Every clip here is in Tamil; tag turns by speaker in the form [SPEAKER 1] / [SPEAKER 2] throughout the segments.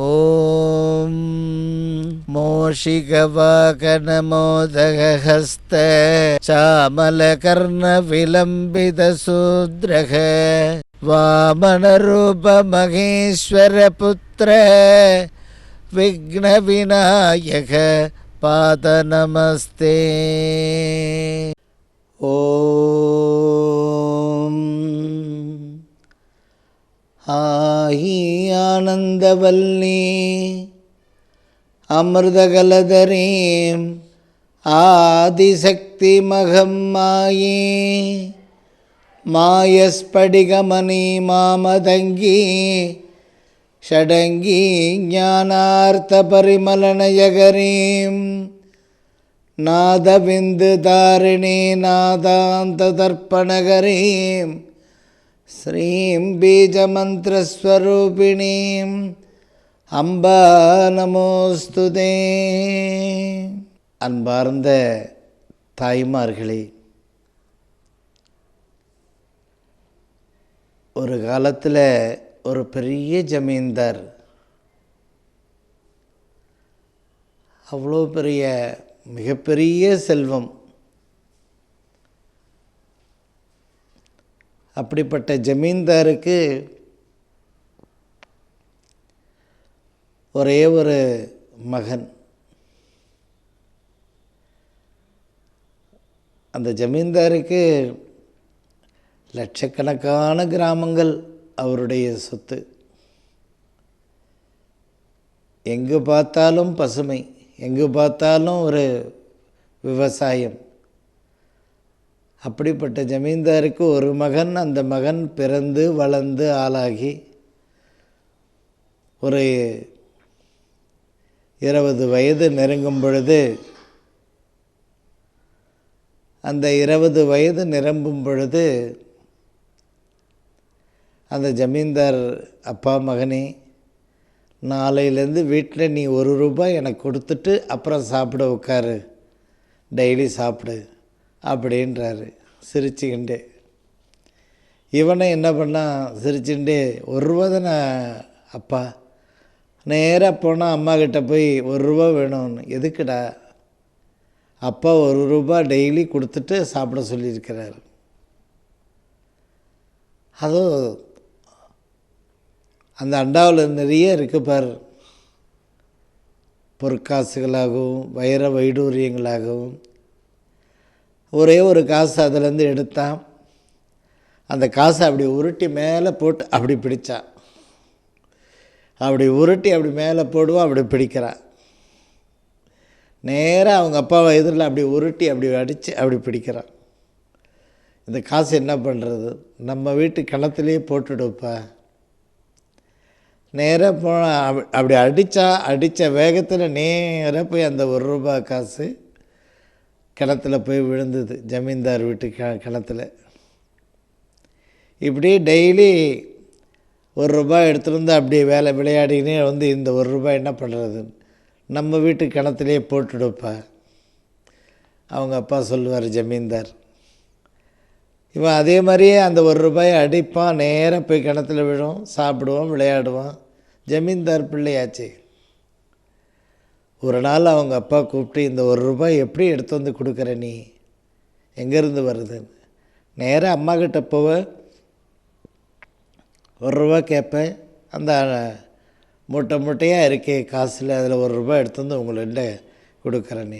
[SPEAKER 1] ஓம் மோஷிகவாகனமோதகஹஸ்த சாமலகர்ண விலம்பிதசூத்ரக வாமனரூப மகேஸ்வர புத்திர விக்ன விநாயக பாத நமஸ்தே. ஓம் ஆயி ஆனந்தவல்லி அமிர்தகலதரீம் ஆதிசக்தி மகம் மாயே மாயஸ்படிகமணி மாமதங்கி ஷடங்கி ஞானார்த்த பரிமலனயகரீம் நாதவிந்து தாரிணி நாதாந்த தர்ப்பணகரீம் ஸ்ரீம் பீஜமந்திரஸ்வரூபிணீம் அம்பா நமோஸ்துதே. அன்பார்ந்த தாய்மார்களே, ஒரு காலத்தில் ஒரு பெரிய ஜமீன்தார், அவ்வளோ பெரிய மிகப்பெரிய செல்வம். அப்படிப்பட்ட ஜமீன்தாருக்கு ஒரே ஒரு மகன். அந்த ஜமீன்தாருக்கு லட்சக்கணக்கான கிராமங்கள் அவருடைய சொத்து. எங்கு பார்த்தாலும் பசுமை, எங்கு பார்த்தாலும் ஒரு விவசாயம். அப்படிப்பட்ட ஜமீன்தாருக்கு ஒரு மகன். அந்த மகன் பிறந்து வளர்ந்து ஆளாகி ஒரு 20 வயது நெருங்கும் பொழுது, அந்த 20 வயது நிரம்பும் பொழுது அந்த ஜமீன்தார், அப்பா மகனே, நாளையிலேருந்து வீட்டில் நீ ₹1 எனக்கு கொடுத்துட்டு அப்புறம் சாப்பிட உட்காரு, டெய்லி சாப்பிடு அப்படின்றாரு சிரிச்சுக்கிண்டே. இவனை என்ன பண்ணான், சிரிச்சுக்கிண்டே, ₹1 தானே அப்பா. நேராக போனால் அம்மா கிட்ட போய் ₹1 வேணும்னு. எதுக்குடா? அப்பா ₹1 டெய்லி கொடுத்துட்டு சாப்பிட சொல்லியிருக்கிறார். அதுவும் அந்த அண்டாவில் நிறைய இருக்குது பார், பொற்காசுகளாகவும் வைர வைடூரியங்களாகவும். ஒரே ஒரு காசு அதிலேருந்து எடுத்தான். அந்த காசை அப்படி உருட்டி மேலே போட்டு அப்படி பிடித்தான். அப்படி உருட்டி அப்படி மேலே போடுவான், அப்படி பிடிக்கிறான். நேராக அவங்க அப்பா எதிரில் அப்படி உருட்டி அப்படி அடித்து அப்படி பிடிக்கிறான். இந்த காசு என்ன பண்ணுறது, நம்ம வீட்டு கிணத்துலேயே போட்டுடுப்பா. நேராக போனால் அப்படி அடித்த வேகத்தில் நேராக போய் அந்த ₹1 காசு கிணத்துல போய் விழுந்தது, ஜமீன்தார் வீட்டு கிணத்துல. இப்படி டெய்லி ₹1 எடுத்துகிட்டு வந்து அப்படியே விளையாடினே வந்து இந்த ₹1 என்ன பண்ணுறது, நம்ம வீட்டு கிணத்துலேயே போட்டுடுப்பா. அவங்க அப்பா சொல்லுவார் ஜமீன்தார். இவன் அதே மாதிரியே அந்த ₹1 அடிப்பான், நேராக போய் கிணத்துல விழும், சாப்பிடுவான், விளையாடுவான். ஜமீன்தார் பிள்ளையாச்சு. ஒரு நாள் அவங்க அப்பா கூப்பிட்டு, இந்த ₹1 எப்படி எடுத்து வந்து கொடுக்குற, நீ எங்கேருந்து வருதுன்னு. நேராக அம்மா கிட்ட போவேன், ₹1 கேட்பேன். அந்த மூட்டை மூட்டையாக இருக்கே காசில், அதில் ₹1 எடுத்து வந்து உங்கள்கிட்ட கொடுக்குறேன். நீ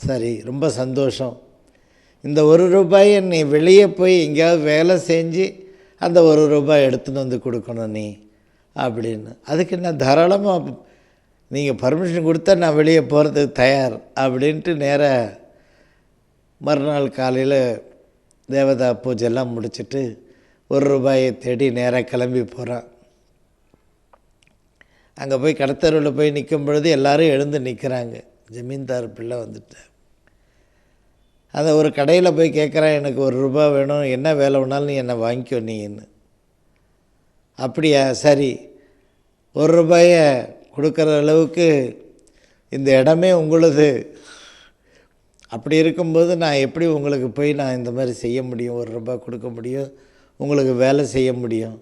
[SPEAKER 1] சரி, ரொம்ப சந்தோஷம். இந்த ₹1 நீ வெளியே போய் எங்கேயாவது வேலை செஞ்சு அந்த ₹1 எடுத்துன்னு வந்து கொடுக்கணும் நீ அப்படின்னு. அதுக்கு நான் தாராளமாக நீங்கள் பர்மிஷன் கொடுத்தா நான் வெளியே போகிறதுக்கு தயார் அப்படின்ட்டு நேராக மறுநாள் காலையில் தேவதா பூஜைலாம் முடிச்சுட்டு ₹1 தேடி நேராக கிளம்பி போகிறான். அங்கே போய் கடத்தருவில் போய் நிற்கும் பொழுது எல்லோரும் எழுந்து நிற்கிறாங்க. ஜமீன்தார் பிள்ளை வந்துட்டார். அந்த ஒரு கடையில் போய் கேட்குறான், எனக்கு ₹1 வேணும், என்ன வேலை வேணாலும் நீ என்னை வாங்கிக்கோ நீன்னு. அப்படியா, சரி, ₹1 கொடுக்குற அளவுக்கு இந்த இடமே உங்களுது. அப்படி இருக்கும்போது நான் எப்படி உங்களுக்கு போய் நான் இந்த மாதிரி செய்ய முடியும், ₹1 கொடுக்க முடியும், உங்களுக்கு வேலை செய்ய முடியும்?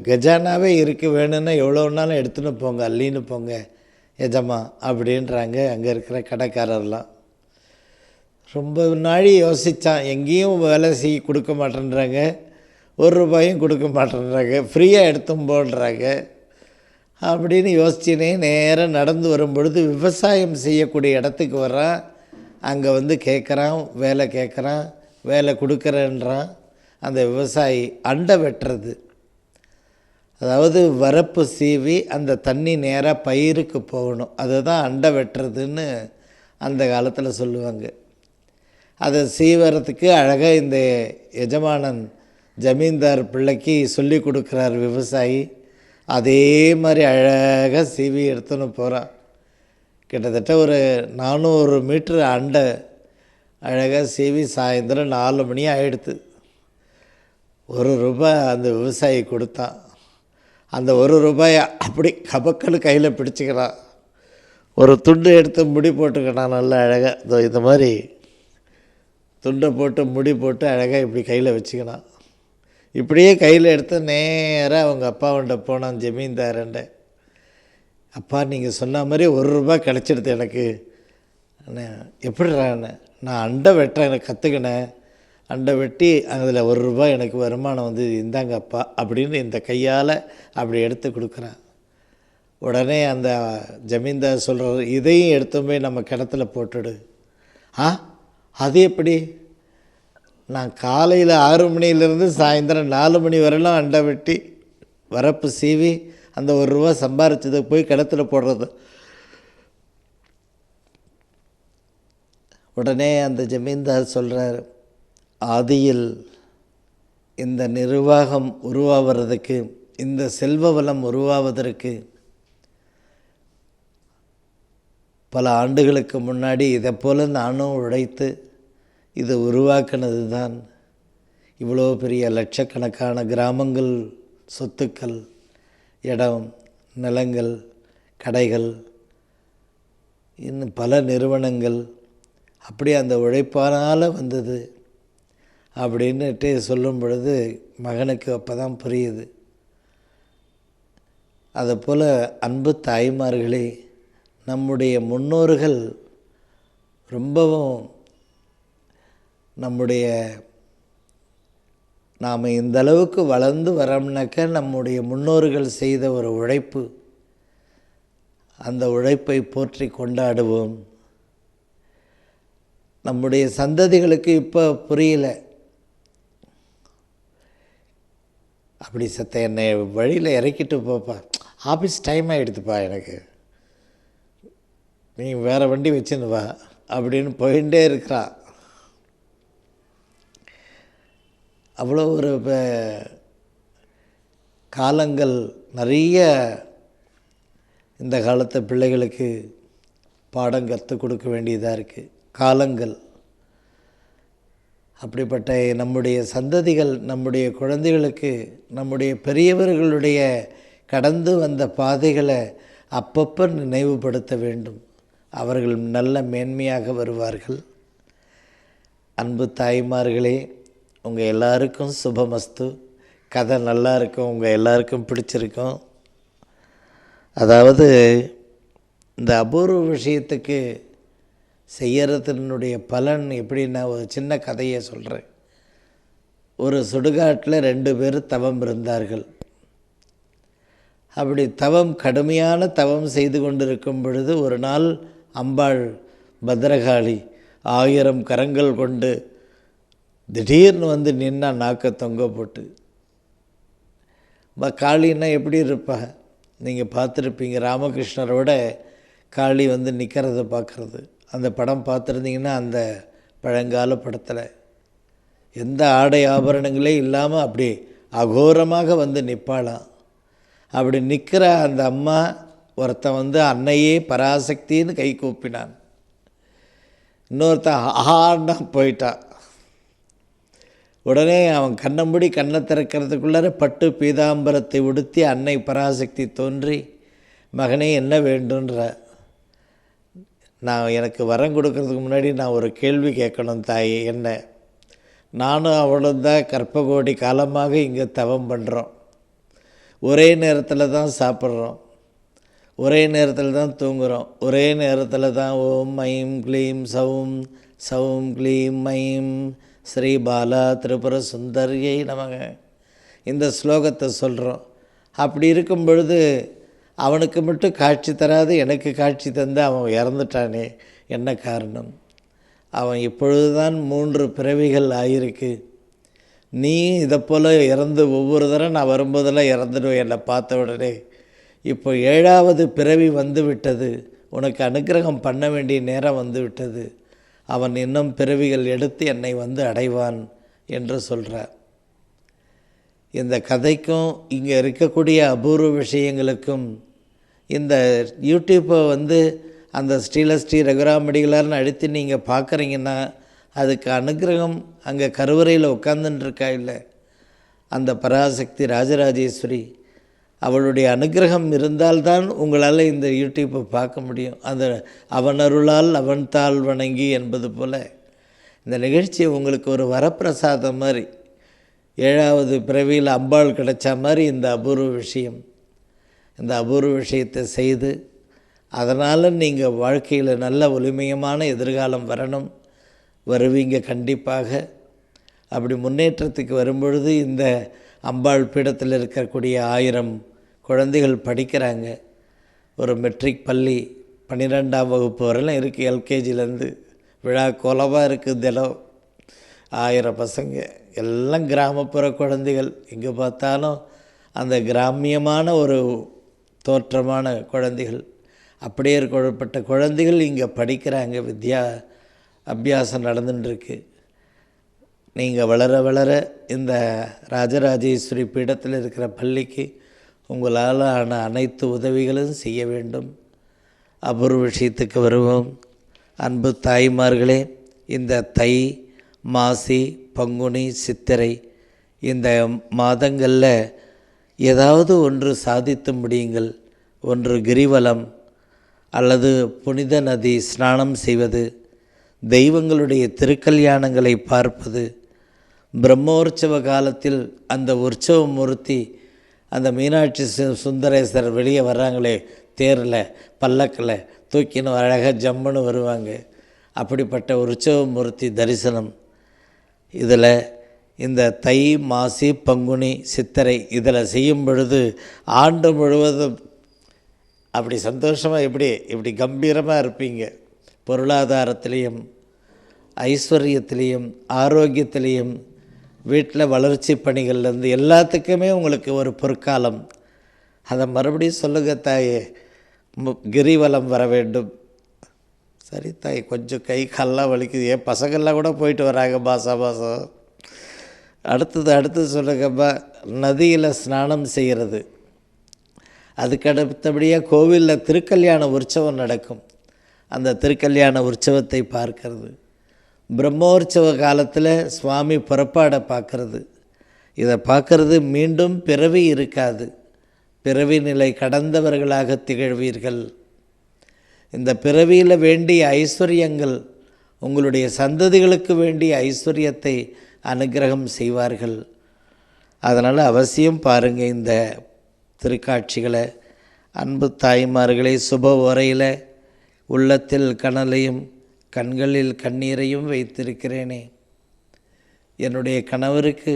[SPEAKER 1] கஜானாவே இருக்குது, வேணும்னா எவ்வளோனாலும் எடுத்துன்னு போங்க, அள்ளின்னு போங்க எஜமா அப்படின்றாங்க அங்கே இருக்கிற கடைக்காரர்லாம். ரொம்ப நாழி யோசித்தான், எங்கேயும் வேலை செய்ய கொடுக்க மாட்டேன்றாங்க, ₹1 கொடுக்க மாட்டேன்றாங்க, ஃப்ரீயாக எடுத்தும் போடுறாங்க அப்படின்னு யோசிச்சுனே நேராக நடந்து வரும்பொழுது விவசாயம் செய்யக்கூடிய இடத்துக்கு வர்றான். அங்கே வந்து கேட்குறான், வேலை கேட்குறான், வேலை கொடுக்குறேன்றான். அந்த விவசாயி அண்டை வெட்டுறது, அதாவது வரப்பு சீவி அந்த தண்ணி நேராக பயிருக்கு போகணும், அதுதான் அண்டை வெட்டுறதுன்னு அந்த காலத்தில் சொல்லுவாங்க. அதை சீவறதுக்கு அழகாக இந்த எஜமானன் ஜமீன்தார் பிள்ளைக்கு சொல்லி கொடுக்குறார் விவசாயி. அதே மாதிரி அழகாக சீவி எடுத்துன்னு போகிறான். கிட்டத்தட்ட ஒரு 400 மீட்ரு அண்டை அழகாக சீவி சாயந்தரம் 4 மணி ஆகிடுது. ₹1 அந்த விவசாயி கொடுத்தான். அந்த ₹1 அப்படி கபக்கல் கையில் பிடிச்சிக்கிறான். ஒரு துண்டு எடுத்து முடி போட்டுக்கிட்டான் நல்லா அழகாக. இந்த மாதிரி துண்டை போட்டு முடி போட்டு அழகாக இப்படி கையில் வச்சுக்கினான். இப்படியே கையில் எடுத்து நேராக அவங்க அப்பாவண்ட போனான் ஜமீன்தாரண்ட. அப்பா, நீங்கள் சொன்ன மாதிரி ₹1 கிடச்சிடுது எனக்கு. எப்படிறான்னு, நான் அண்டை வெட்ட எனக்கு கற்றுக்கினேன், அண்டை வெட்டி அதில் ₹1 எனக்கு வருமானம் வந்து, இந்தாங்க அப்பா அப்படின்னு இந்த கையால் அப்படி எடுத்து கொடுக்குறேன். உடனே அந்த ஜமீன்தார் சொல்கிறார், இதையும் எடுத்துமே நம்ம கிணத்துல போட்டுடு. அது எப்படி? நான் காலையில் 6 மணிலேருந்து சாயந்தரம் 4 மணி வரையிலும் அண்டை வெட்டி வரப்பு சீவி அந்த ₹1 சம்பாரிச்சதை போய் கிணத்துல போடுறது. உடனே அந்த ஜமீன்தார் சொல்கிறார், ஆதியில் இந்த நிர்வாகம் உருவாவதற்கு, இந்த செல்வ வளம் உருவாவதற்கு பல ஆண்டுகளுக்கு முன்னாடி இதை போல் நானும் உழைத்து இது உருவாக்குனது தான். இவ்வளோ பெரிய லட்சக்கணக்கான கிராமங்கள், சொத்துக்கள், இடம், நிலங்கள், கடைகள், இன்னும் பல நிறுவனங்கள், அப்படி அந்த உழைப்பானால் வந்தது அப்படின்னுட்டு சொல்லும் பொழுது மகனுக்கு அப்போ தான் புரியுது. அதுபோல் அன்பு தாய்மார்களே, நம்முடைய முன்னோர்கள் ரொம்பவும் நாம் இந்த அளவுக்கு வளர்ந்து வரோம்னாக்க நம்முடைய முன்னோர்கள் செய்த ஒரு உழைப்பு, அந்த உழைப்பை போற்றி கொண்டாடுவோம். நம்முடைய சந்ததிகளுக்கு இப்போ புரியல. அப்படி என்னை வழியில் இறக்கிட்டு போப்பா, ஆஃபீஸ் டைம் ஆகிடுதுப்பா, எனக்கு நீ வேறு வண்டி வச்சுன்னு வா அப்படின்னு போயிட்டே இருக்கிறா. அவ்வளோ ஒரு காலங்கள் நிறைய இந்த காலத்து பிள்ளைகளுக்கு பாடம் கற்றுக் கொடுக்க வேண்டியதாக இருக்குது. காலங்கள் அப்படிப்பட்ட நம்முடைய சந்ததிகள், நம்முடைய குழந்தைகளுக்கு நம்முடைய பெரியவர்களுடைய கடந்து வந்த பாதைகளை அப்பப்போ நினைவுபடுத்த வேண்டும். அவர்கள் நல்ல மேன்மையாக வருவார்கள். அன்பு தாய்மார்களே, உங்கள் எல்லாருக்கும் சுபமஸ்து. கதை நல்லா இருக்கும், உங்கள் எல்லாருக்கும் பிடிச்சிருக்கும். அதாவது இந்த அபூர்வ விஷயத்துக்கு செய்யறதுனுடைய பலன் எப்படின்னா, ஒரு சின்ன கதையை சொல்கிறேன். ஒரு சுடுகாட்டில் 2 பேர் தவம் இருந்தார்கள். அப்படி கடுமையான தவம் செய்து கொண்டிருக்கும் பொழுது ஒரு நாள் அம்பாள் பத்ரகாளி 1000 கரங்கள் கொண்டு திடீர்னு வந்து நின்னா, நாக்க தொங்க போட்டு. காளின்னா எப்படி இருப்பா, நீங்கள் பார்த்துருப்பீங்க. ராமகிருஷ்ணரோட காளி வந்து நிற்கிறத பார்க்குறது, அந்த படம் பார்த்துருந்தீங்கன்னா, அந்த பழங்கால படத்தில் எந்த ஆடை ஆபரணங்களே இல்லாமல் அப்படி அகோரமாக வந்து நிற்பாளாம். அப்படி நிற்கிற அந்த அம்மா ஒருத்தன் வந்து அன்னையே பராசக்தின்னு கை கூப்பினான். இன்னொருத்தன் ஆஹான்னா போயிட்டான். உடனே அவன் கண்ணை திறக்கிறதுக்குள்ளார பட்டு பீதாம்பரத்தை உடுத்தி அன்னை பராசக்தி தோன்றி, மகனே என்ன வேண்டுன்ற, எனக்கு வரம் கொடுக்கறதுக்கு முன்னாடி நான் ஒரு கேள்வி கேட்கணும் தாயே. என்ன, நானும் அவளும் தான் கற்பகோடி காலமாக இங்கே தவம் பண்ணுறோம். ஒரே நேரத்தில் தான் சாப்பிட்றோம், ஒரே நேரத்தில் தான் தூங்குகிறோம், ஒரே நேரத்தில் தான் ஓம் ஐம் க்ளீம் சௌம் சௌம் க்ளீம் ஐம் ஸ்ரீ பாலா திரிபுர சுந்தரியை நமக இந்த ஸ்லோகத்தை சொல்கிறோம். அப்படி இருக்கும் பொழுது அவனுக்கு மட்டும் காட்சி தராது எனக்கு காட்சி தந்து அவன் இறந்துட்டானே, என்ன காரணம்? அவன் இப்பொழுது தான் 3 பிறவிகள் ஆகியிருக்கு. நீ இதை போல் இறந்து ஒவ்வொரு தடவை நான் வரும்போதெல்லாம் இறந்துடுவேன் என்னை பார்த்த உடனே. இப்போ 7வது பிறவி வந்து விட்டது, உனக்கு அனுக்கிரகம் பண்ண வேண்டிய நேரம் வந்து விட்டது. அவன் இன்னும் பிறவிகள் எடுத்து என்னை வந்து அடைவான் என்று சொல்கிறார். இந்த கதைக்கும் இங்கே இருக்கக்கூடிய அபூர்வ விஷயங்களுக்கும் இந்த யூடியூப்பை அந்த ஸ்ரீ ரகுராமடிகளார்னு அழுத்தி நீங்கள் பார்க்குறீங்கன்னா அதுக்கு அனுக்கிரகம் அங்கே கருவறையில் உட்கார்ந்துட்டுருக்கா இல்லை, அந்த பராசக்தி ராஜராஜேஸ்வரி அவளுடைய அனுக்கிரகம் இருந்தால்தான் உங்களால் இந்த யூடியூப்பை பார்க்க முடியும். அந்த அவன் அருளால் அவன் தாள் வணங்கி என்பது போல் இந்த நிகழ்ச்சி உங்களுக்கு ஒரு வரப்பிரசாதம் மாதிரி, 7வது பிறவியில் அம்பாள் கிடைச்ச மாதிரி இந்த அபூர்வ விஷயம். இந்த அபூர்வ விஷயத்தை செய்து அதனால் நீங்கள் வாழ்க்கையில் நல்ல ஒளிமயமான எதிர்காலம் வரணும், வருவீங்க கண்டிப்பாக. அப்படி முன்னேற்றத்துக்கு வரும்பொழுது இந்த அம்பாள் பீடத்தில் இருக்கக்கூடிய 1000 குழந்தைகள் படிக்கிறாங்க. ஒரு மெட்ரிக் பள்ளி 12ஆம் வகுப்பு வரையிலும் இருக்குது, எல்கேஜிலேருந்து. விழா கோலமாக இருக்குது, தினம் 1000 பசங்க, எல்லாம் கிராமப்புற குழந்தைகள். எங்கே பார்த்தாலும் அந்த கிராமியமான ஒரு தோற்றமான குழந்தைகள். அப்படியே இருக்கப்பட்ட குழந்தைகள் இங்கே படிக்கிறாங்க, அபியாசம் நடந்துட்டுருக்கு. நீங்கள் வளர வளர இந்த ராஜராஜேஸ்வரி பீடத்தில் இருக்கிற பள்ளிக்கு உங்களால் ஆன அனைத்து உதவிகளும் செய்ய வேண்டும். அபூர்வ விஷயத்துக்கு வருவோம். அன்பு தாய்மார்களே, இந்த தை, மாசி, பங்குனி, சித்திரை இந்த மாதங்களில் ஏதாவது ஒன்று சாதித்து முடியுங்கள். ஒன்று கிரிவலம் அல்லது புனித நதி ஸ்நானம் செய்வது, தெய்வங்களுடைய திருக்கல்யாணங்களை பார்ப்பது, பிரம்மோற்சவ காலத்தில் அந்த உற்சவ மூர்த்தி அந்த மீனாட்சி சுந்தரேஸ்வரர் வெளியே வர்றாங்களே, தேரில் பல்லக்கில் தூக்கின்னு அழகாக ஜம்முன்னு வருவாங்க. அப்படிப்பட்ட உற்சவ மூர்த்தி தரிசனம் இதில் இந்த தை, மாசி, பங்குனி, சித்திரை இதில் செய்யும் பொழுது ஆண்டு முழுவதும் அப்படி சந்தோஷமாக இப்படி கம்பீரமாக இருப்பீங்க. பொருளாதாரத்திலையும் ஐஸ்வர்யத்திலையும் ஆரோக்கியத்திலையும் வீட்டில் வளர்ச்சி பணிகள்லேருந்து எல்லாத்துக்குமே உங்களுக்கு ஒரு பொற்காலம். அதை மறுபடியும் சொல்லுங்கள் தாயே, கிரிவலம் வர வேண்டும். சரி தாய், கொஞ்சம் கை கால்லாம் வலிக்குது, ஏன் பசங்கள்லாம் கூட போயிட்டு வராங்க மாதம். அடுத்தது சொல்லுங்கப்பா, நதியில் ஸ்நானம் செய்கிறது. அதுக்கு அடுத்தபடியாக கோவிலில் திருக்கல்யாண உற்சவம் நடக்கும், அந்த திருக்கல்யாண உற்சவத்தை பார்க்கறது. பிரம்மோற்சவ காலத்தில் சுவாமி புறப்பாடை பார்க்கறது. இதை பார்க்கறது மீண்டும் பிறவி இருக்காது, பிறவி நிலை கடந்தவர்களாக திகழ்வீர்கள். இந்த பிறவியில் வேண்டிய ஐஸ்வர்யங்கள் உங்களுடைய சந்ததிகளுக்கு வேண்டிய ஐஸ்வர்யத்தை அனுக்கிரகம் செய்வார்கள். அதனால் அவசியம் பாருங்கள் இந்த திருக்காட்சிகளை. அன்பு தாய்மார்களை, சுப உரையில் உள்ளத்தில் கனலையும் கண்களில் கண்ணீரையும் வைத்திருக்கிறேனே. என்னுடைய கணவருக்கு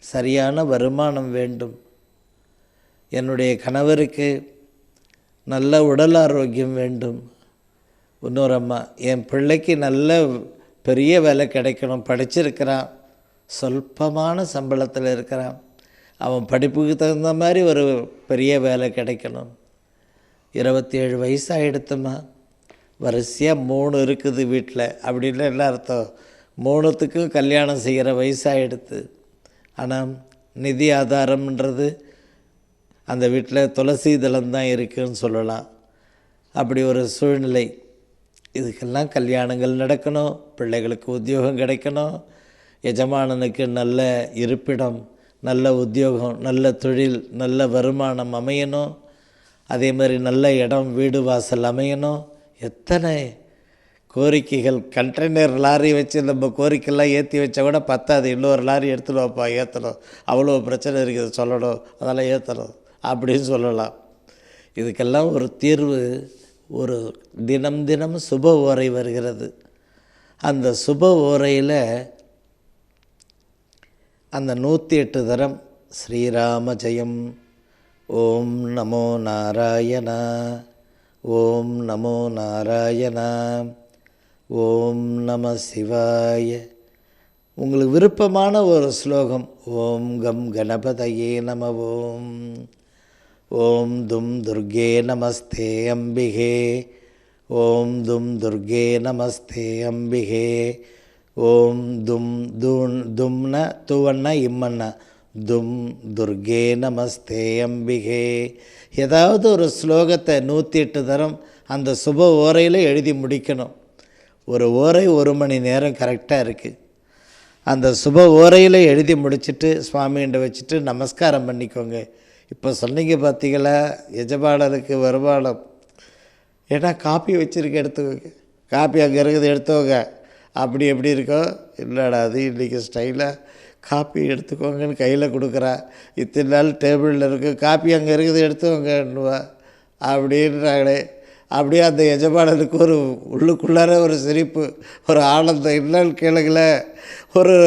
[SPEAKER 1] சரியான வருமானம் வேண்டும், என்னுடைய கணவருக்கு நல்ல உடல் ஆரோக்கியம் வேண்டும். இன்னொரு அம்மா, என் பிள்ளைக்கு நல்ல பெரிய வேலை கிடைக்கணும், படிச்சிருக்கிறான், சொல்பமான சம்பளத்தில் இருக்கிறான், அவன் படிப்புக்கு தகுந்த மாதிரி ஒரு பெரிய வேலை கிடைக்கணும். 27 வயசாகிடுத்துமா, வரிசையாக 3 இருக்குது வீட்டில். அப்படின்னு என்ன அர்த்தம்? 3த்துக்கும் கல்யாணம் செய்கிற வயசாகிடுது. ஆனால் நிதி ஆதாரம்ன்றது அந்த வீட்டில் துளசி தளம்தான் இருக்குதுன்னு சொல்லலாம். அப்படி ஒரு சூழ்நிலை. இதுக்கெல்லாம் கல்யாணங்கள் நடக்கணும், பிள்ளைகளுக்கு உத்தியோகம் கிடைக்கணும், எஜமானனுக்கு நல்ல இருப்பிடம், நல்ல உத்தியோகம், நல்ல தொழில், நல்ல வருமானம் அமையணும். அதே மாதிரி நல்ல இடம், வீடு, வாசல் அமையணும். எத்தனை கோரிக்கைகள் கண்டெய்னர் லாரி வச்சு நம்ம கோரிக்கைலாம் ஏற்றி வச்சா கூட பத்தாது, இன்னொரு லாரி எடுத்துகிட்டு வாப்பா ஏற்றணும், அவ்வளோ பிரச்சனை இருக்குது சொல்லணும், அதெல்லாம் ஏற்றணும் அப்படின்னு சொல்லலாம். இதுக்கெல்லாம் ஒரு தீர்வு, ஒரு தினம் தினம் சுப ஓரை வருகிறது. அந்த சுப ஓரையில் அந்த 108 தரம் ஸ்ரீராம ஜெயம், ஓம் நமோ நாராயணா, ஓம் நமோ நாராயணா, ஓம் நம சிவாய. உங்களுக்கு விருப்பமான ஒரு ஸ்லோகம். ஓம் கம் கணபதையே நம ஓம், ஓம் தும் துர்கே நமஸ்தே அம்பிகே, ஓம் தும் துர்கே நமஸ்தே அம்பிகே, ஓம் தும் தூண் தும்ன துவண்ண இம்மண்ண தும் துர்கே நமஸ்தே அம்பிகே. ஏதாவது ஒரு ஸ்லோகத்தை 108 தரம் அந்த சுப ஓரையில் எழுதி முடிக்கணும். ஒரு ஓரை 1 மணி நேரம் கரெக்டாக இருக்குது. அந்த சுப ஓரையில் எழுதி முடிச்சுட்டு சுவாமிகிட்ட வச்சுட்டு நமஸ்காரம் பண்ணிக்கோங்க. இப்போ சொன்னீங்க பார்த்தீங்களா, எஜமானருக்கு வருமானம். ஏன்னா காப்பி வச்சுருக்க எடுத்துக்கோங்க, காப்பி அங்கே இருக்குது எடுத்துக்கோங்க. அப்படி எப்படி இருக்கோ, இல்லைடா அது இன்றைக்கி ஸ்டைலாக காப்பி எடுத்துக்கோங்கன்னு கையில் கொடுக்குறா. இத்தனை நாள் டேபிளில் இருக்குது, காப்பி அங்கே இருக்குது எடுத்துக்கோங்கன்னுவா அப்படின்றாங்களே. அப்படியே அந்த எஜமானனுக்கு ஒரு உள்ளுக்குள்ளார ஒரு சிரிப்பு, ஒரு ஆனந்தம். என்னன்னு கேளுங்களேன், ஒரு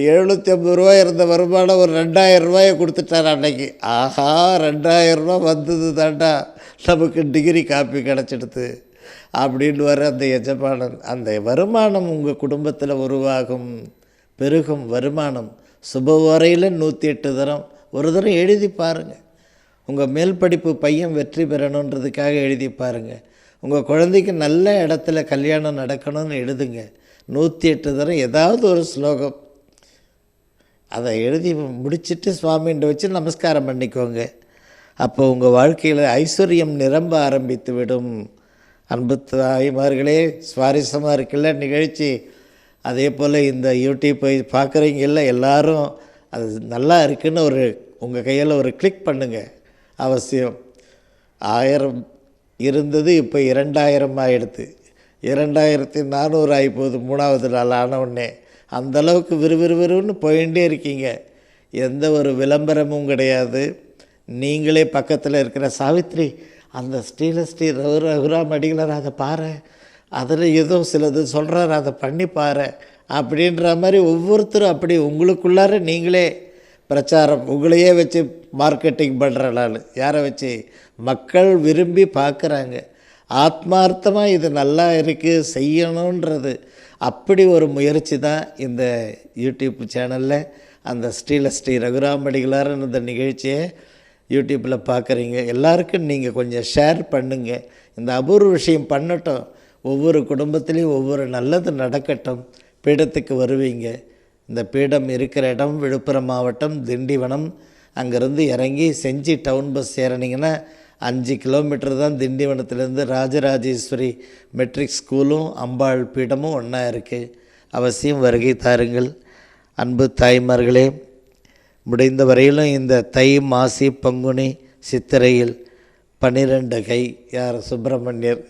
[SPEAKER 1] 750 ரூபா இருந்த வருமானம் ஒரு 2000 ரூபாயை கொடுத்துட்டார் அன்னைக்கு. ஆஹா, 2000 ரூபா வந்தது தாண்டா, நமக்கு டிகிரி காப்பி கிடச்சிடுது அப்படின்னு வர அந்த எஜமானன். அந்த வருமானம் உங்கள் குடும்பத்தில் உருவாகும், பெருகும் வருமானம். சுப ஓரையில் 108 தரம் ஒரு தரம் எழுதி பாருங்கள். உங்கள் மேல் படிப்பு பையன் வெற்றி பெறணுன்றதுக்காக எழுதி பாருங்கள். உங்கள் குழந்தைக்கு நல்ல இடத்துல கல்யாணம் நடக்கணும்னு எழுதுங்க. 108 தரம் ஏதாவது ஒரு ஸ்லோகம் அதை எழுதி முடிச்சுட்டு சுவாமிகிட்ட வச்சு நமஸ்காரம் பண்ணிக்கோங்க. அப்போ உங்கள் வாழ்க்கையில் ஐஸ்வர்யம் நிரம்ப ஆரம்பித்து விடும். அன்பு தாய்மார்களே, சுவாரஸ்யமாக இருக்குல்ல நிகழ்ச்சி. அதே போல் இந்த யூடியூப்பை பார்க்குறீங்கல்ல எல்லோரும், அது நல்லா இருக்குன்னு ஒரு உங்கள் கையில் ஒரு கிளிக் பண்ணுங்கள் அவசியம். 1000 இருந்தது, இப்போ 2000 ஆகிடுது, 2400 ஆகிப்போகுது 3வது நாள் ஆனவுடனே. அந்தளவுக்கு விறுவிறுவிறுன்னு போயிட்டே இருக்கீங்க. எந்த ஒரு விளம்பரமும் கிடையாது. நீங்களே பக்கத்தில் இருக்கிற சாவித்ரி, அந்த ஸ்ரீலஸ்ரீ ரகுராம் அடிகளார் அதை பாரு, அதில் ஏதோ சிலது சொல்கிறார், அதை பண்ணி பாரு அப்படின்ற மாதிரி ஒவ்வொருத்தரும் அப்படி உங்களுக்குள்ளார நீங்களே பிரச்சாரம், உங்களையே வச்சு மார்க்கெட்டிங் பண்ணுற நாள். யாரை வச்சு? மக்கள் விரும்பி பார்க்குறாங்க, ஆத்மார்த்தமாக இது நல்லா இருக்குது செய்யணுன்றது. அப்படி ஒரு முயற்சி தான் இந்த யூடியூப் சேனலில் அந்த ஸ்ரீ ரகுராம் அடிகளார்னு இந்த நிகழ்ச்சியை யூடியூப்பில் பார்க்குறீங்க. எல்லாருக்கும் நீங்கள் கொஞ்சம் ஷேர் பண்ணுங்கள். இந்த அபூர்வ விஷயம் பண்ணட்டும், ஒவ்வொரு குடும்பத்துலேயும் ஒவ்வொரு நல்லது நடக்கட்டும். பீடத்துக்கு வருவீங்க. இந்த பீடம் இருக்கிற இடம் விழுப்புரம் மாவட்டம் திண்டிவனம். அங்கேருந்து இறங்கி செஞ்சி டவுன் பஸ் ஏறினீங்கன்னா 5 கிலோமீட்டர் தான். திண்டிவனத்துலேருந்து ராஜராஜேஸ்வரி மெட்ரிக் ஸ்கூலும் அம்பாள் பீடமும் ஒன்றா இருக்குது. அவசியம் வருகை தாருங்கள். அன்பு தாய்மார்களே, முடிந்த வரையிலும் இந்த தை மாசி பங்குனி சித்திரையில் 12 கை யார் சுப்பிரமணியர்,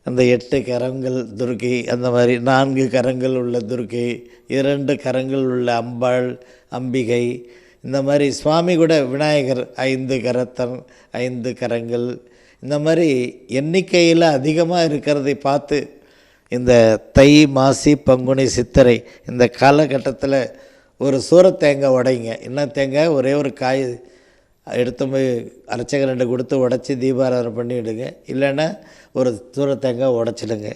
[SPEAKER 1] அந்த 8 கரங்கள் துர்க்கை, அந்த மாதிரி 4 கரங்கள் உள்ள துர்க்கை, 2 கரங்கள் உள்ள அம்பாள் அம்பிகை, இந்த மாதிரி சுவாமி கூட விநாயகர் 5 கரத்தன் 5 கரங்கள், இந்த மாதிரி எண்ணிக்கையில் அதிகமாக இருக்கிறதை பார்த்து இந்த தை மாசி பங்குனி சித்திரை இந்த காலகட்டத்தில் ஒரு சூரத்தேங்காய் உடைங்க. என்ன தேங்காய்? ஒரே ஒரு காய் எடுத்து போய் அர்ச்சகர்கிட்ட கொடுத்து உடச்சி தீபாராதனை பண்ணிவிடுங்க. இல்லைன்னா ஒரு சூரத்தேங்காய் உடச்சிடுங்க.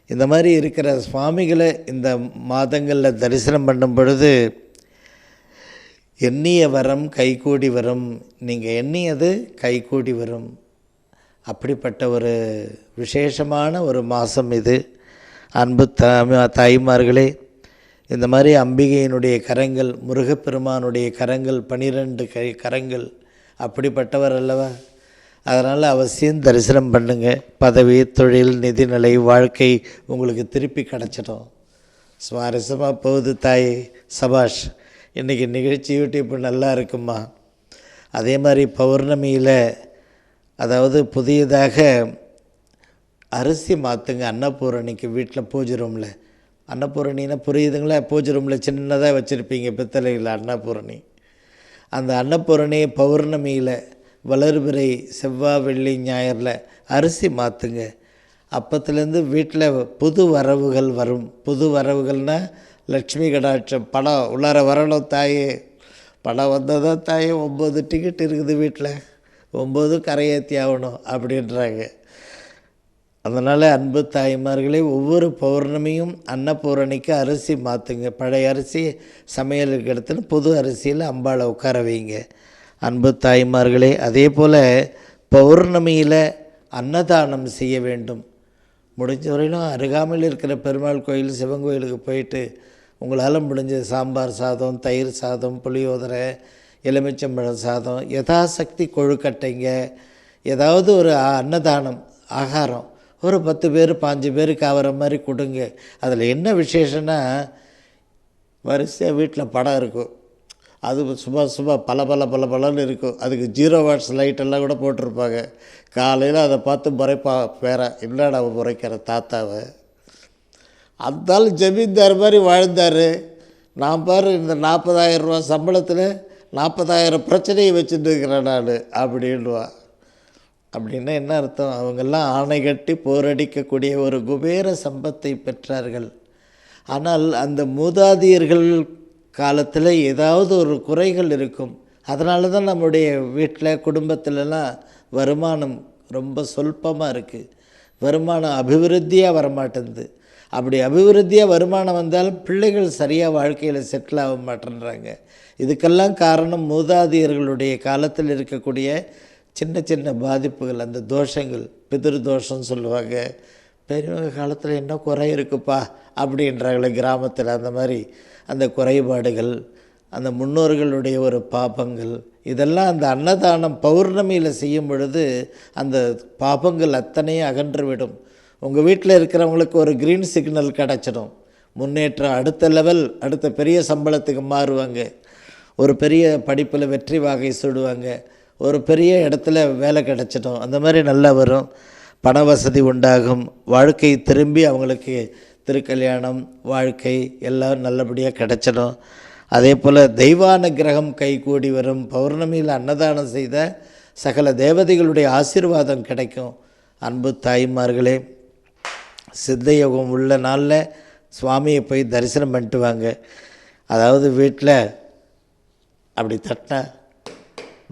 [SPEAKER 1] இந்த மாதிரி இருக்கிற சுவாமிகளை இந்த மாதங்களில் தரிசனம் பண்ணும் பொழுது எண்ணிய வரம் கைகூடி வரும். நீங்கள் எண்ணியது கைகூடி வரும். அப்படிப்பட்ட ஒரு விசேஷமான ஒரு மாதம் இது. அன்பு தாய்மார்களே, இந்த மாதிரி அம்பிகையினுடைய கரங்கள், முருகப்பெருமானுடைய கரங்கள் 12 கரங்கள், அப்படிப்பட்டவர் அல்லவா? அதனால் அவசியம் தரிசனம் பண்ணுங்கள். பதவி, தொழில், நிதிநிலை, வாழ்க்கை உங்களுக்கு திருப்பி கிடச்சிடும். சுவாரஸ்யமாக போகுது தாய், சபாஷ். இன்றைக்கி நிகழ்ச்சி யூடியூப் நல்லா இருக்குமா? அதே மாதிரி பௌர்ணமியில், அதாவது புதியதாக அரிசி மாற்றுங்க. அன்னபூரணிக்கு வீட்டில் பூஜை ரூமில், அன்னபூரணின்னா புரியுதுங்களா? பூஜை ரூமில் சின்னதாக வச்சுருப்பீங்க பித்தளையில் அன்னபூரணி. அந்த அன்னபூரணியை பௌர்ணமியில், வளர்பிறை, செவ்வாய், வெள்ளி, ஞாயிறில் அரிசி மாற்றுங்க. அப்பத்துலேருந்து வீட்டில் புது வரவுகள் வரும். புது வரவுகள்னால் லக்ஷ்மி கடாட்சம், பணம் உள்ளார வரணும் தாயே. பணம் வந்ததான் தாயே. 9 டிக்கெட் இருக்குது வீட்டில், 9 கரையேற்றி ஆகணும் அப்படின்றாங்க. அதனால் அன்பு தாய்மார்களே, ஒவ்வொரு பௌர்ணமியும் அன்னபூரணிக்கு அரிசி மாற்றுங்க. பழைய அரிசி சமையலுக்கு எடுத்துன்னு புது அரிசியில் அம்பாளை உட்கார வைங்க. அன்பு தாய்மார்களே, அதே போல் பௌர்ணமியில் அன்னதானம் செய்ய வேண்டும். முடிஞ்ச வரையிலும் அருகாமையில் இருக்கிற பெருமாள் கோயில், சிவன் கோயிலுக்கு போயிட்டு உங்களால் முடிஞ்ச சாம்பார் சாதம், தயிர் சாதம், புளியோதரை, எலுமிச்சம்பழம் சாதம், யதாசக்தி கொழுக்கட்டைங்க, ஏதாவது ஒரு அன்னதானம் ஆகாரம் ஒரு 10 பேர் 5 பேருக்கு ஆகிற மாதிரி கொடுங்க. அதில் என்ன விசேஷன்னா, வரிசையாக வீட்டில் படம் இருக்கும். அது சும்மா பல இருக்கும். அதுக்கு 0 வாட்ஸ் லைட்டெல்லாம் கூட போட்டிருப்பாங்க. காலையில் அதை பார்த்து முறைப்பா வேற என்னடா முறைக்கிற தாத்தாவை. அந்தாலும் ஜமீன்தார் மாதிரி வாழ்ந்தார். நான் பாரு இந்த 40,000 ரூபா சம்பளத்தில் 40,000 பிரச்சனையை வச்சுட்டு இருக்கிறேன் நான் அப்படின்வா. அப்படின்னா என்ன அர்த்தம்? அவங்கெல்லாம் ஆணை கட்டி போரடிக்கக்கூடிய ஒரு குபேர சம்பத்தை பெற்றார்கள். ஆனால் அந்த மூதாதையர்கள் காலத்தில் ஏதாவது ஒரு குறைகள் இருக்கும். அதனால தான் நம்முடைய வீட்டில் குடும்பத்திலலாம் வருமானம் ரொம்ப சொல்பமாக இருக்குது. வருமானம் அபிவிருத்தியாக வரமாட்டேங்குது. அப்படி அபிவிருத்தியாக வருமானம் வந்தாலும் பிள்ளைகள் சரியாக வாழ்க்கையில் செட்டில் ஆக மாட்டேன்றாங்க. இதுக்கெல்லாம் காரணம் மூதாதையர்களுடைய காலத்தில் இருக்கக்கூடிய சின்ன சின்ன பாதிப்புகள், அந்த தோஷங்கள். பிதிரு தோஷம்னு சொல்லுவாங்க. பெரியவங்க காலத்தில் என்ன குறை இருக்குப்பா அப்படின்றாங்களே கிராமத்தில். அந்த மாதிரி அந்த குறைபாடுகள், அந்த முன்னோர்களுடைய ஒரு பாபங்கள், இதெல்லாம் அந்த அன்னதானம் பௌர்ணமியில் செய்யும் பொழுது அந்த பாபங்கள் அத்தனையும் அகன்றுவிடும். உங்கள் வீட்டில் இருக்கிறவங்களுக்கு ஒரு க்ரீன் சிக்னல் கிடச்சிடும். முன்னேற்றம், அடுத்த லெவல், அடுத்த பெரிய சம்பளத்துக்கு மாறுவாங்க. ஒரு பெரிய படிப்பில் வெற்றி வாகை சூடுவாங்க. ஒரு பெரிய இடத்துல வேலை கிடச்சிடும். அந்த மாதிரி நல்லா வரும். பண வசதி உண்டாகும். வாழ்க்கை திரும்பி அவங்களுக்கு திருக்கல்யாணம், வாழ்க்கை எல்லாம் நல்லபடியாக கிடச்சிடும். அதே போல் தெய்வானுக்கிரகம் கைகூடி வரும். பௌர்ணமியில் அன்னதானம் செய்த சகல தேவதைகளுடைய ஆசீர்வாதம் கிடைக்கும். அன்பு தாய்மார்களே, சித்த யோகம் உள்ள நாளில் சுவாமியை போய் தரிசனம் பண்ணிட்டு வாங்க. அதாவது வீட்டில் அப்படி தட்டினா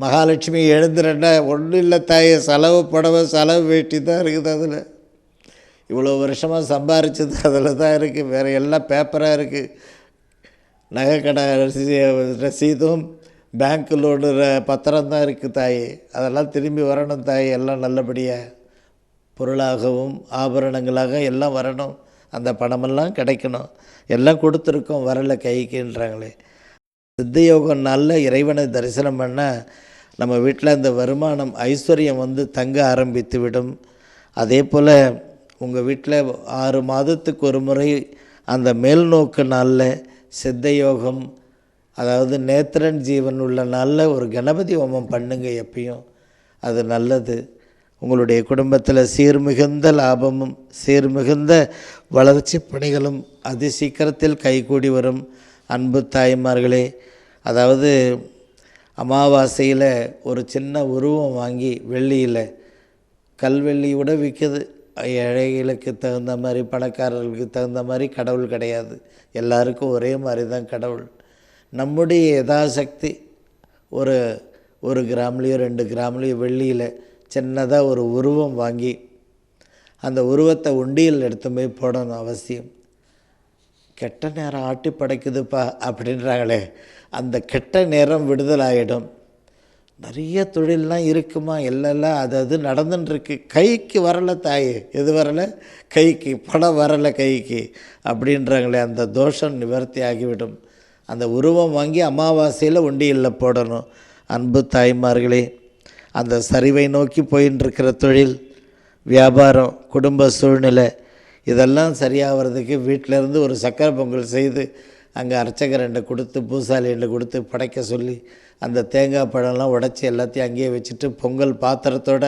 [SPEAKER 1] மகாலட்சுமி எழுந்துறேன்னா ஒன்றும் இல்லை தாயே, செலவு புடவை, செலவு வேட்டி தான் இருக்குது. அதில் இவ்வளோ வருஷமாக சம்பாரிச்சது அதில் தான் இருக்குது. வேறு எல்லாம் பேப்பராக இருக்குது. நகைக்கடை ரசீதும் பேங்க் லோடு பத்திரம் தான் இருக்குது தாயே. அதெல்லாம் திரும்பி வரணும் தாயே. எல்லாம் நல்லபடியாக பொருளாகவும் ஆபரணங்களாக எல்லாம் வரணும். அந்த பணமெல்லாம் கிடைக்கணும். எல்லாம் கொடுத்துருக்கோம், வரலை கைக்குன்றாங்களே. சித்தயோகம் நாளில் இறைவனை தரிசனம் பண்ணால் நம்ம வீட்டில் அந்த வருமானம், ஐஸ்வர்யம் வந்து தங்க ஆரம்பித்து விடும். அதே போல் உங்கள் வீட்டில் 6 மாதத்துக்கு ஒரு முறை அந்த மேல்நோக்கு நாளில் சித்தயோகம், அதாவது நேத்திரன் ஜீவன் உள்ள நாளில் ஒரு கணபதி ஹோமம் பண்ணுங்க. எப்பயும் அது நல்லது. உங்களுடைய குடும்பத்தில் சீர்மிகுந்த லாபமும் சீர்மிகுந்த வளர்ச்சி பணிகளும் அதி சீக்கிரத்தில் கைகூடி வரும். அன்பு தாய்மார்களே, அதாவது அமாவாசையில் ஒரு சின்ன உருவம் வாங்கி வெள்ளியில், கல்வெள்ளியோட விற்குது. ஏழைகளுக்கு தகுந்த மாதிரி, பணக்காரர்களுக்கு தகுந்த மாதிரி கடவுள் கிடையாது. எல்லாருக்கும் ஒரே மாதிரி தான் கடவுள். நம்முடைய யதாசக்தி ஒரு கிராம்லேயோ 2 கிராம்லேயோ வெள்ளியில் சின்னதாக ஒரு உருவம் வாங்கி அந்த உருவத்தை உண்டியல் எடுத்து போய் போடணும் அவசியம். கெட்ட நேரம் ஆட்டி படைக்குதுப்பா அப்படின்றாங்களே, அந்த கெட்ட நேரம் விடுதலாகிடும். நிறைய தொழிலெலாம் இருக்குமா, எல்லாம் அது நடந்துட்டுருக்கு. கைக்கு வரலை தாயே. எது வரலை? கைக்கு பணம் வரலை கைக்கு அப்படின்றாங்களே, அந்த தோஷம் நிவர்த்தி ஆகிவிடும். அந்த உருவம் வாங்கி அமாவாசையில் உண்டியலில் போடணும். அன்பு தாய்மார்களே, அந்த சரிவை நோக்கி போயின்னு இருக்கிற தொழில், வியாபாரம், குடும்ப சூழ்நிலை இதெல்லாம் சரியாகிறதுக்கு வீட்டிலேருந்து ஒரு சக்கரை பொங்கல் செய்து அங்கே அர்ச்சகரண்டை கொடுத்து, பூசாலிண்டை கொடுத்து படைக்க சொல்லி, அந்த தேங்காய் பழம்லாம் உடச்சி எல்லாத்தையும் அங்கேயே வச்சுட்டு பொங்கல் பாத்திரத்தோட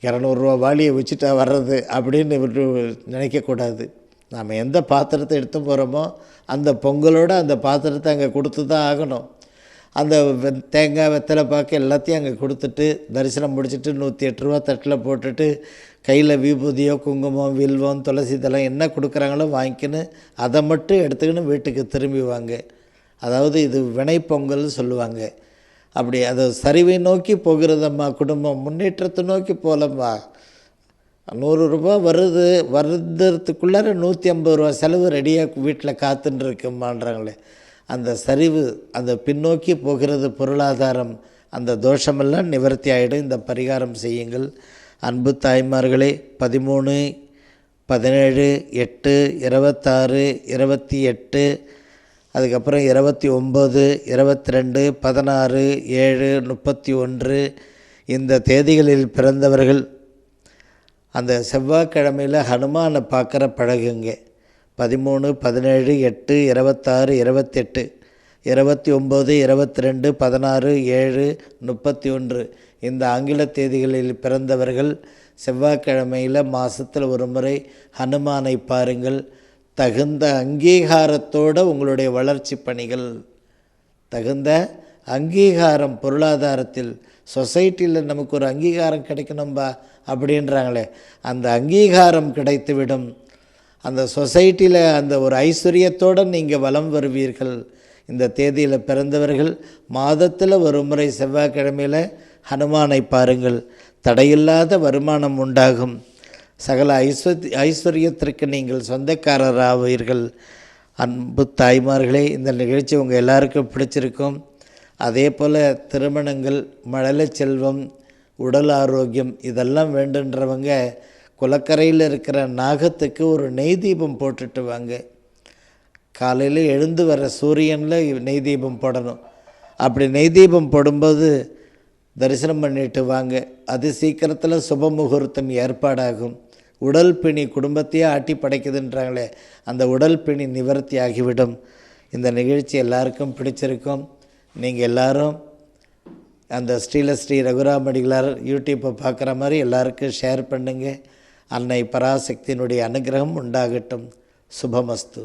[SPEAKER 1] இரநூறுவா வாளியை வச்சுட்டா வர்றது அப்படின்னு நினைக்கக்கூடாது. நாம் எந்த பாத்திரத்தை எடுத்து போகிறோமோ அந்த பொங்கலோடு அந்த பாத்திரத்தை அங்கே கொடுத்து தான் ஆகணும். அந்த தேங்காய் வெத்தலை பாக்கு எல்லாத்தையும் அங்கே கொடுத்துட்டு தரிசனம் முடிச்சுட்டு 108 ரூபா தட்டில் போட்டுட்டு கையில் விபூதியோ குங்குமம் வில்வம் துளசி தலம் என்ன கொடுக்குறாங்களோ வாங்கிக்கின்னு அதை மட்டும் எடுத்துக்கின்னு வீட்டுக்கு திரும்பி வாங்க. அதாவது இது வினை பொங்கல்னு சொல்லுவாங்க. அப்படி அதை சரிவை நோக்கி போகிறதம்மா, குடும்பம் முன்னேற்றத்தை நோக்கி போகலம்மா. 100 ரூபா வருதுக்குள்ளார 150 ரூபா செலவு ரெடியாக வீட்டில் காத்துன்னு இருக்குமான்றாங்களே. அந்த சரிவு, அந்த பின்னோக்கி போகிறது பொருளாதாரம், அந்த தோஷமெல்லாம் நிவர்த்தி ஆகிடும். இந்த பரிகாரம் செய்யுங்கள். அன்பு தாய்மார்களே, 13, 17, 8, 26, 28, அதுக்கப்புறம் 29, 22, 16, 7, 31 இந்த தேதிகளில் பிறந்தவர்கள் அந்த செவ்வாய்க்கிழமையில் ஹனுமானை பார்க்குற பழகுங்க. 13, 17, 8, 26, 28, 29, 22, 16, 7, 31 இந்த ஆங்கில தேதிகளில் பிறந்தவர்கள் செவ்வாய்க்கிழமையில் மாதத்தில் ஒரு முறை ஹனுமானை பாருங்கள். தகுந்த அங்கீகாரத்தோடு உங்களுடைய வளர்ச்சி பணிகள், தகுந்த அங்கீகாரம் பொருளாதாரத்தில் சொசைட்டியில் நமக்கு ஒரு அங்கீகாரம் கிடைக்கணும்பா அப்படின்றாங்களே, அந்த அங்கீகாரம் கிடைத்துவிடும். அந்த சொசைட்டியில் அந்த ஒரு ஐஸ்வர்யத்தோடு நீங்கள் வலம் வருவீர்கள். இந்த தேதியில் பிறந்தவர்கள் மாதத்தில் ஒரு முறை செவ்வாய்க்கிழமையில் ஹனுமானை பாருங்கள். தடையில்லாத வருமானம் உண்டாகும். சகல ஐஸ்வர்யத்திற்கு நீங்கள் சொந்தக்காரராவீர்கள். அன்பு தாய்மார்களே, இந்த நிகழ்ச்சி உங்கள் எல்லாருக்கும் பிடிச்சிருக்கும். அதே போல் திருமணங்கள், மழலை செல்வம், உடல் ஆரோக்கியம் இதெல்லாம் வேண்டுன்றவங்க குளக்கரையில் இருக்கிற நாகத்துக்கு ஒரு நெய் தீபம் போட்டுட்டு வாங்க. காலையில் எழுந்து வர சூரியனில் நெய் தீபம் போடணும். அப்படி நெய் தீபம் போடும்போது தரிசனம் பண்ணிட்டு வாங்க. அது சீக்கிரத்தில் சுப முகூர்த்தம் ஏற்பாடாகும். உடல் பிணி குடும்பத்தையே ஆட்டி படைக்குதுன்றாங்களே, அந்த உடல் பிணி நிவர்த்தி ஆகிவிடும். இந்த நிகழ்ச்சி எல்லாருக்கும் பிடிச்சிருக்கும். நீங்கள் எல்லோரும் அந்த ஸ்ரீ ரகுராமடிகளார் யூடியூப்பை பார்க்குற மாதிரி எல்லாருக்கும் ஷேர் பண்ணுங்கள். அன்னை பராசக்தியினுடைய அனுகிரகம் உண்டாகட்டும். சுபமஸ்து.